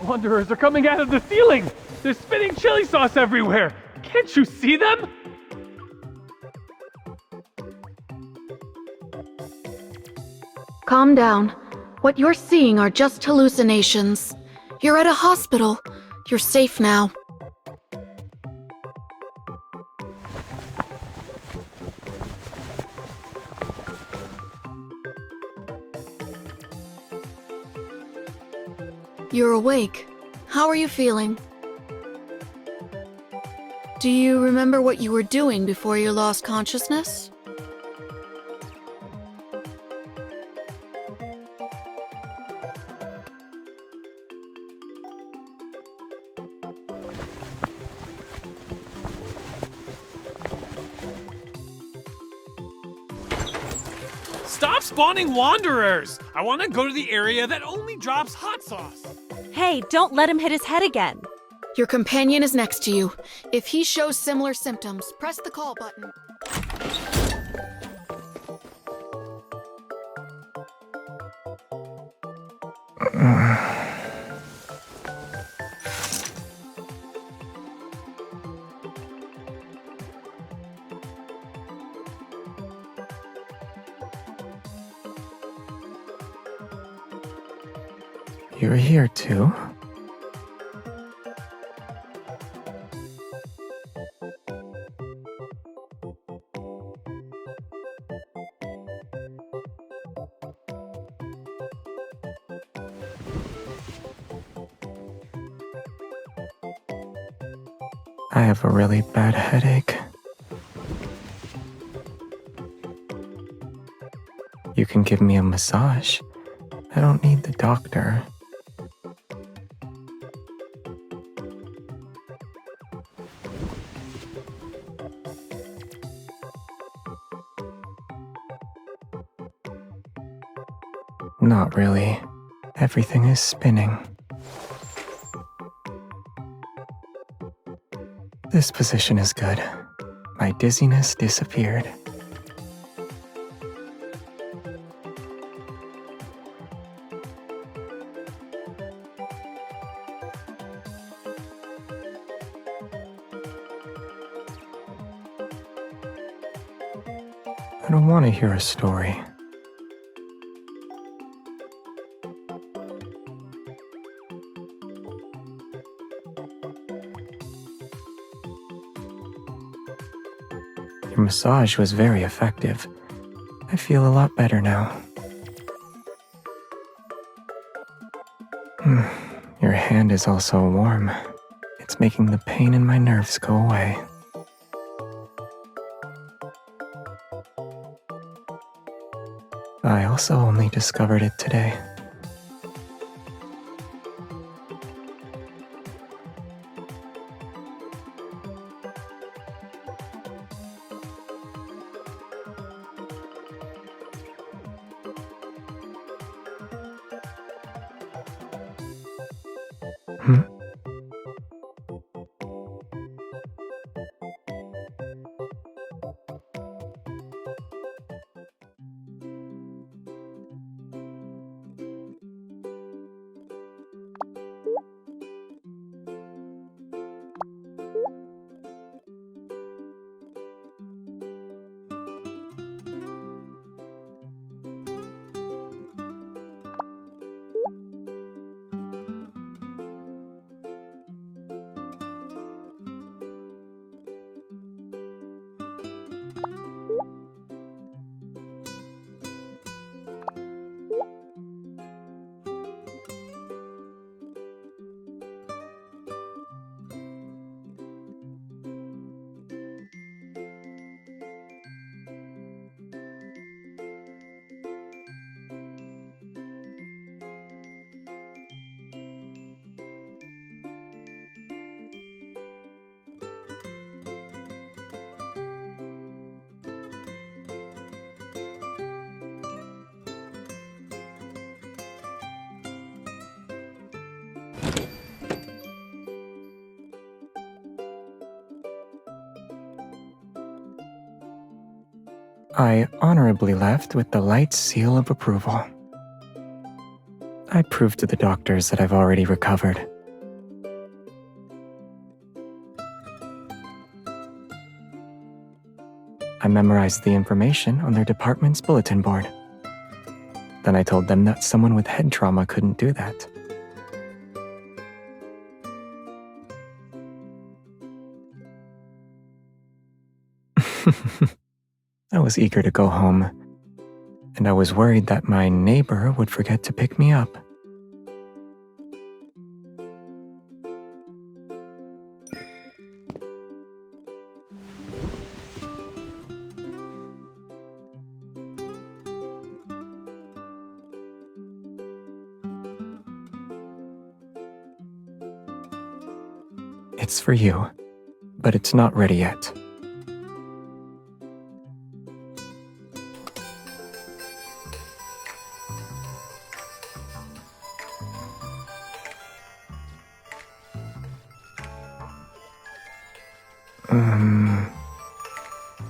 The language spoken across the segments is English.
Wanderers are coming out of the ceiling! There's spitting chili sauce everywhere! Can't you see them? Calm down. What you're seeing are just hallucinations. You're at a hospital. You're safe now. You're awake. How are you feeling? Do you remember what you were doing before you lost consciousness? Stop spawning wanderers! I want to go to the area that only drops hot sauce. Hey, don't let him hit his head again. Your companion is next to you. If he shows similar symptoms, press the call button. You're here too? I have a really bad headache. You can give me a massage. I don't need the doctor. Not really. Everything is spinning. This position is good. My dizziness disappeared. I don't want to hear a story. Your massage was very effective. I feel a lot better now. Your hand is also warm. It's making the pain in my nerves go away. I also only discovered it today. I honorably left with the light seal of approval. I proved to the doctors that I've already recovered. I memorized the information on their department's bulletin board. Then I told them that someone with head trauma couldn't do that. I was eager to go home, and I was worried that my neighbor would forget to pick me up. It's for you, but it's not ready yet.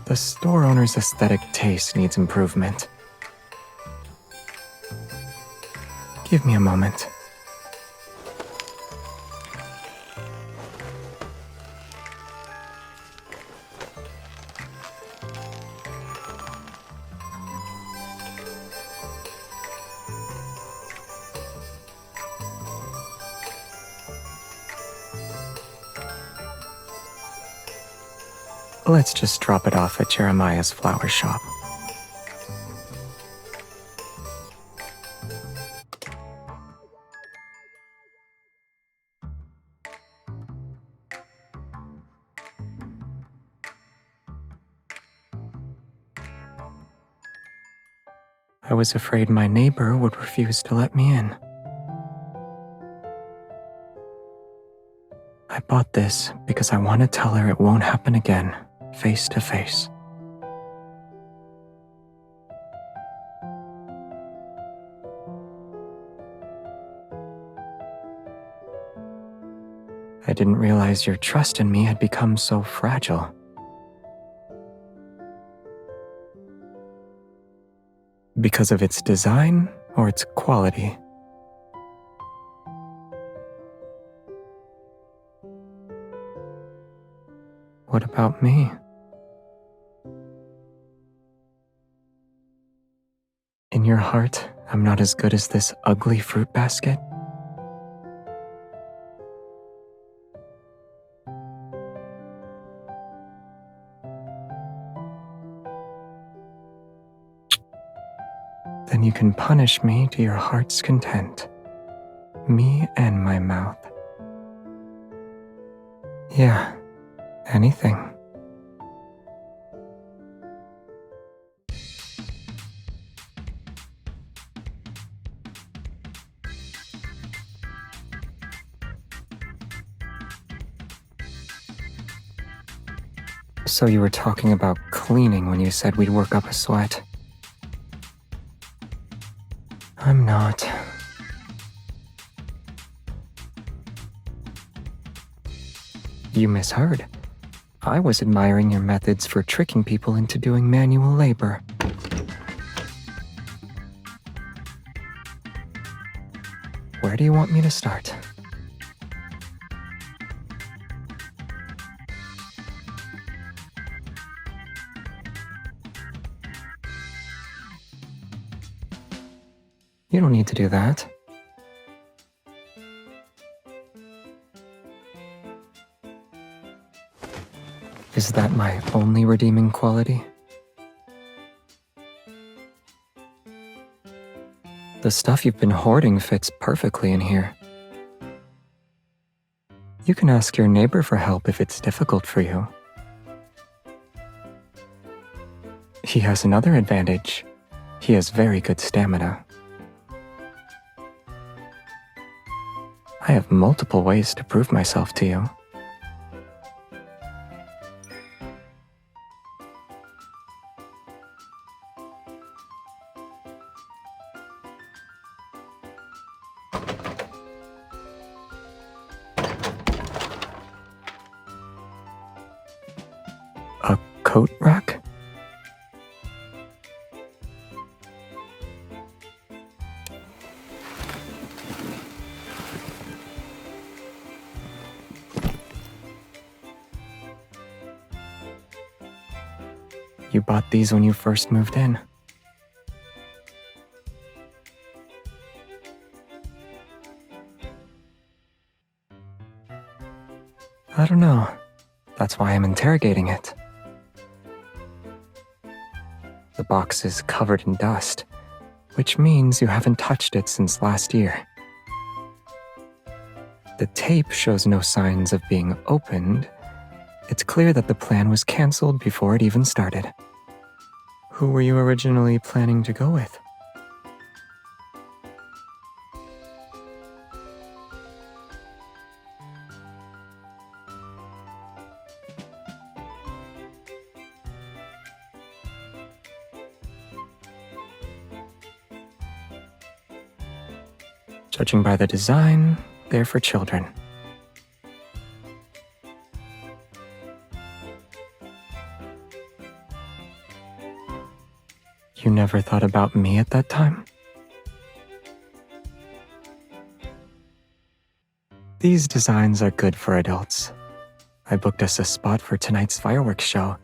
The store owner's aesthetic taste needs improvement. Give me a moment. Let's just drop it off at Jeremiah's flower shop. I was afraid my neighbor would refuse to let me in. I bought this because I want to tell her it won't happen again, face to face. I didn't realize your trust in me had become so fragile. Because of its design or its quality? What about me? In your heart, I'm not as good as this ugly fruit basket? Then you can punish me to your heart's content. Me and my mouth. Yeah, anything. So you were talking about cleaning when you said we'd work up a sweat. I'm not. You misheard. I was admiring your methods for tricking people into doing manual labor. Where do you want me to start? You don't need to do that. Is that my only redeeming quality? The stuff you've been hoarding fits perfectly in here. You can ask your neighbor for help if it's difficult for you. He has another advantage. He has very good stamina. I have multiple ways to prove myself to you. A coat rack? You bought these when you first moved in. I don't know. That's why I'm interrogating it. The box is covered in dust, which means you haven't touched it since last year. The tape shows no signs of being opened. It's clear that the plan was canceled before it even started. Who were you originally planning to go with? Judging by the design, they're for children. You never thought about me at that time? These designs are good for adults. I booked us a spot for tonight's fireworks show.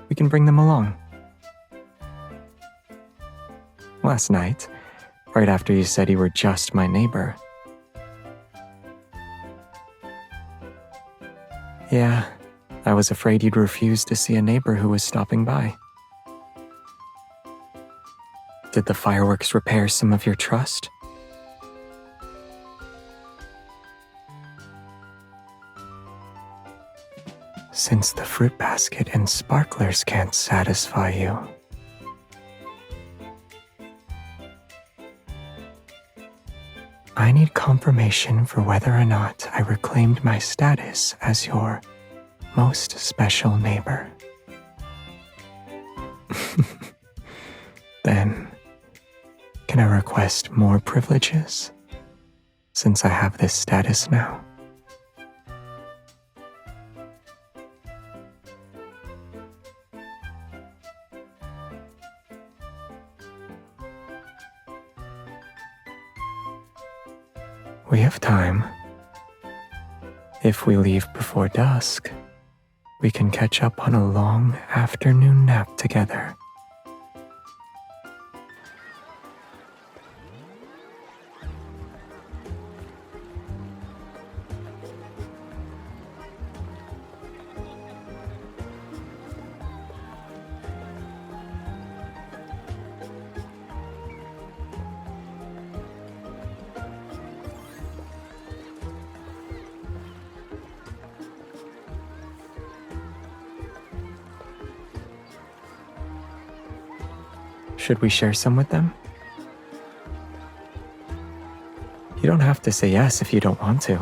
We can bring them along. Last night, right after you said you were just my neighbor. Yeah, I was afraid you'd refuse to see a neighbor who was stopping by. Did the fireworks repair some of your trust? Since the fruit basket and sparklers can't satisfy you, I need confirmation for whether or not I reclaimed my status as your most special neighbor. Then, can I request more privileges, since I have this status now? We have time. If we leave before dusk, we can catch up on a long afternoon nap together. Should we share some with them? You don't have to say yes if you don't want to.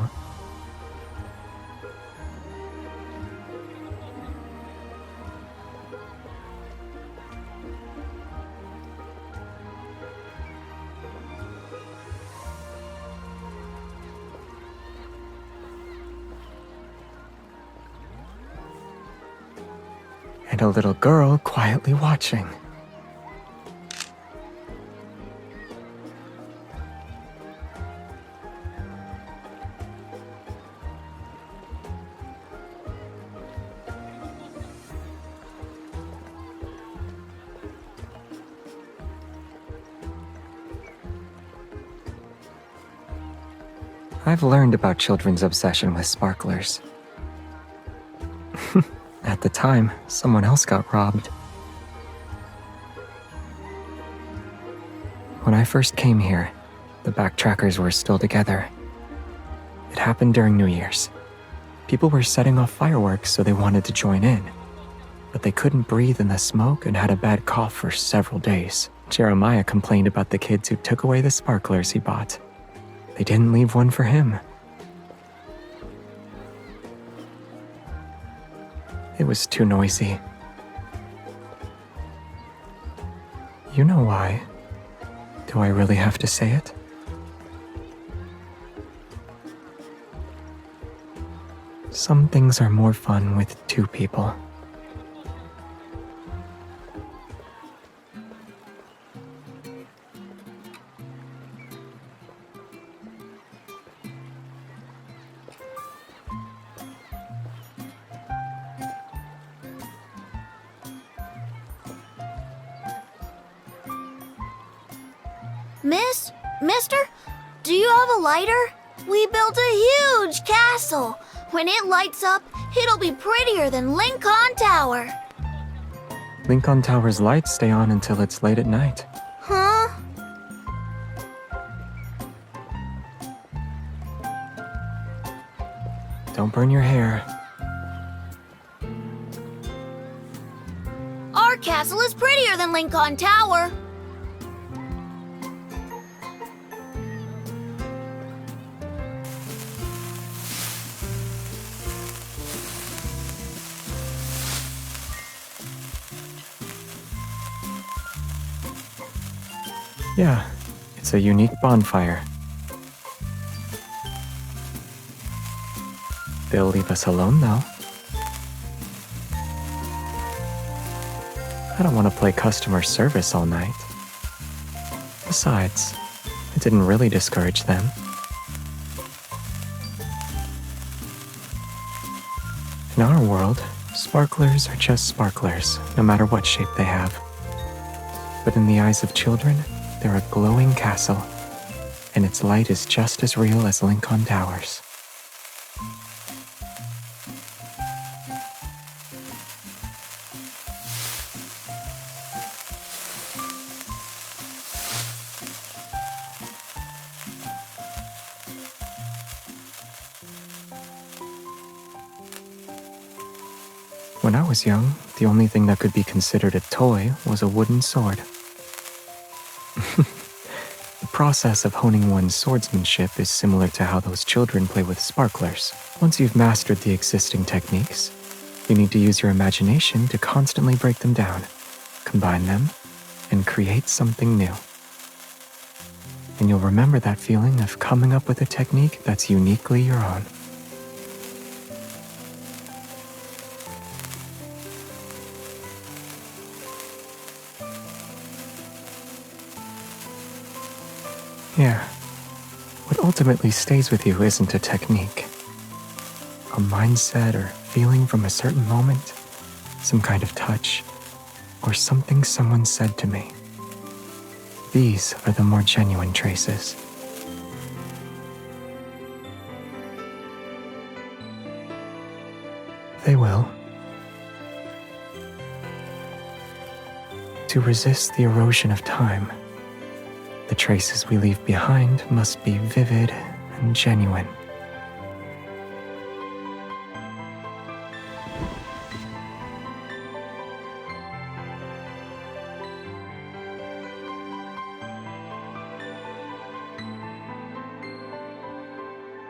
And a little girl quietly watching. I've learned about children's obsession with sparklers. At the time, someone else got robbed. When I first came here, the backtrackers were still together. It happened during New Year's. People were setting off fireworks, so they wanted to join in. But they couldn't breathe in the smoke and had a bad cough for several days. Jeremiah complained about the kids who took away the sparklers he bought. They didn't leave one for him. It was too noisy. You know why. Do I really have to say it? Some things are more fun with two people. Mister, do you have a lighter? We built a huge castle. When it lights up, it'll be prettier than Lincoln Tower. Lincoln Tower's lights stay on until it's late at night. Huh? Don't burn your hair. Our castle is prettier than Lincoln Tower. Yeah, it's a unique bonfire. They'll leave us alone, though. I don't want to play customer service all night. Besides, it didn't really discourage them. In our world, sparklers are just sparklers, no matter what shape they have. But in the eyes of children, they're a glowing castle, and its light is just as real as Lincoln Towers. When I was young, the only thing that could be considered a toy was a wooden sword. The process of honing one's swordsmanship is similar to how those children play with sparklers. Once you've mastered the existing techniques, you need to use your imagination to constantly break them down, combine them, and create something new. And you'll remember that feeling of coming up with a technique that's uniquely your own. Yeah, what ultimately stays with you isn't a technique, a mindset or feeling from a certain moment, some kind of touch, or something someone said to me. These are the more genuine traces. They will. To resist the erosion of time, the traces we leave behind must be vivid and genuine.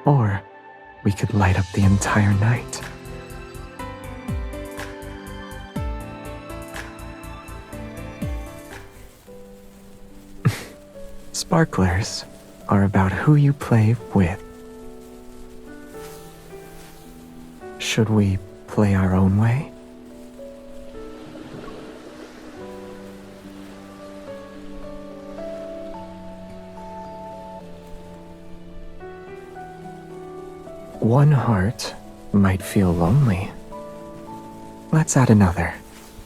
Or we could light up the entire night. Sparklers are about who you play with. Should we play our own way? One heart might feel lonely. Let's add another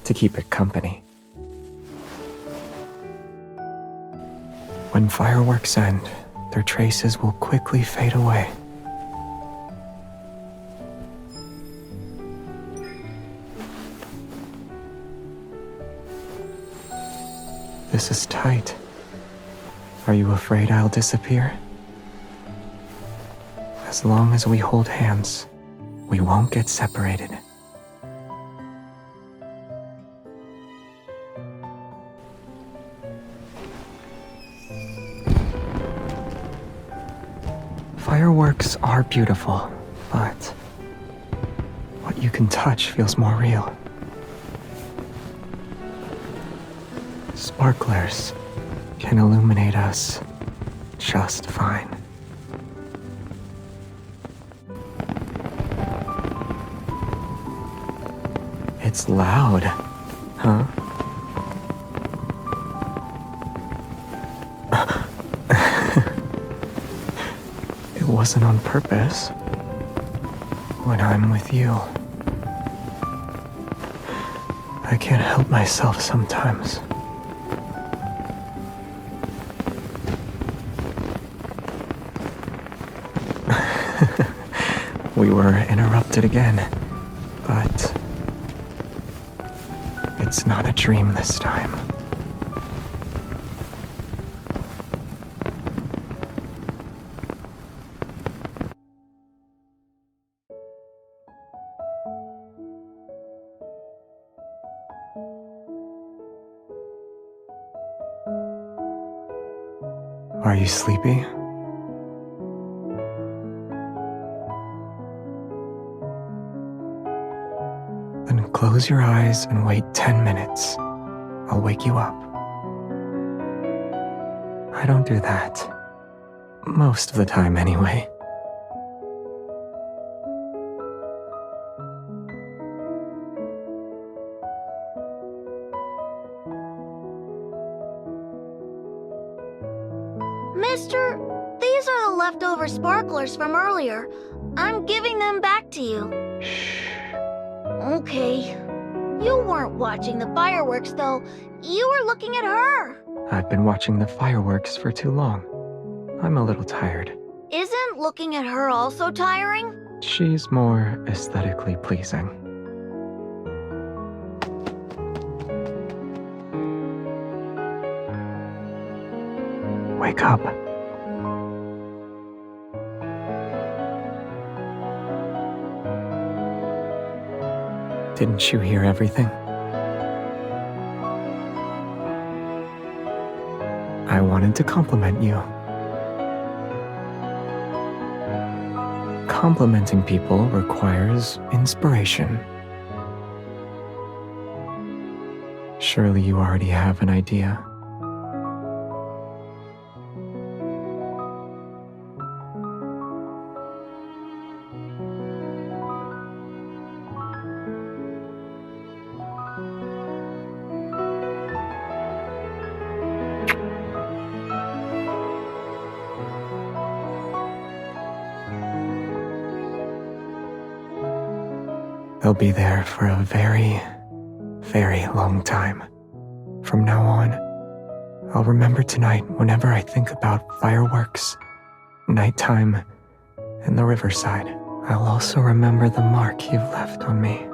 to keep it company. When fireworks end, their traces will quickly fade away. This is tight. Are you afraid I'll disappear? As long as we hold hands, we won't get separated. Fireworks are beautiful, but what you can touch feels more real. Sparklers can illuminate us just fine. It's loud, huh? It wasn't on purpose. When I'm with you, I can't help myself sometimes. We were interrupted again, but it's not a dream this time. Are you sleepy? Then close your eyes and wait 10 minutes. I'll wake you up. I don't do that. Most of the time, anyway. Mister, these are the leftover sparklers from earlier. I'm giving them back to you. Shh. Okay. You weren't watching the fireworks, though. You were looking at her. I've been watching the fireworks for too long. I'm a little tired. Isn't looking at her also tiring? She's more aesthetically pleasing. Wake up. Didn't you hear everything? I wanted to compliment you. Complimenting people requires inspiration. Surely you already have an idea. They'll be there for a very, very long time. From now on, I'll remember tonight whenever I think about fireworks, nighttime, and the riverside. I'll also remember the mark you've left on me.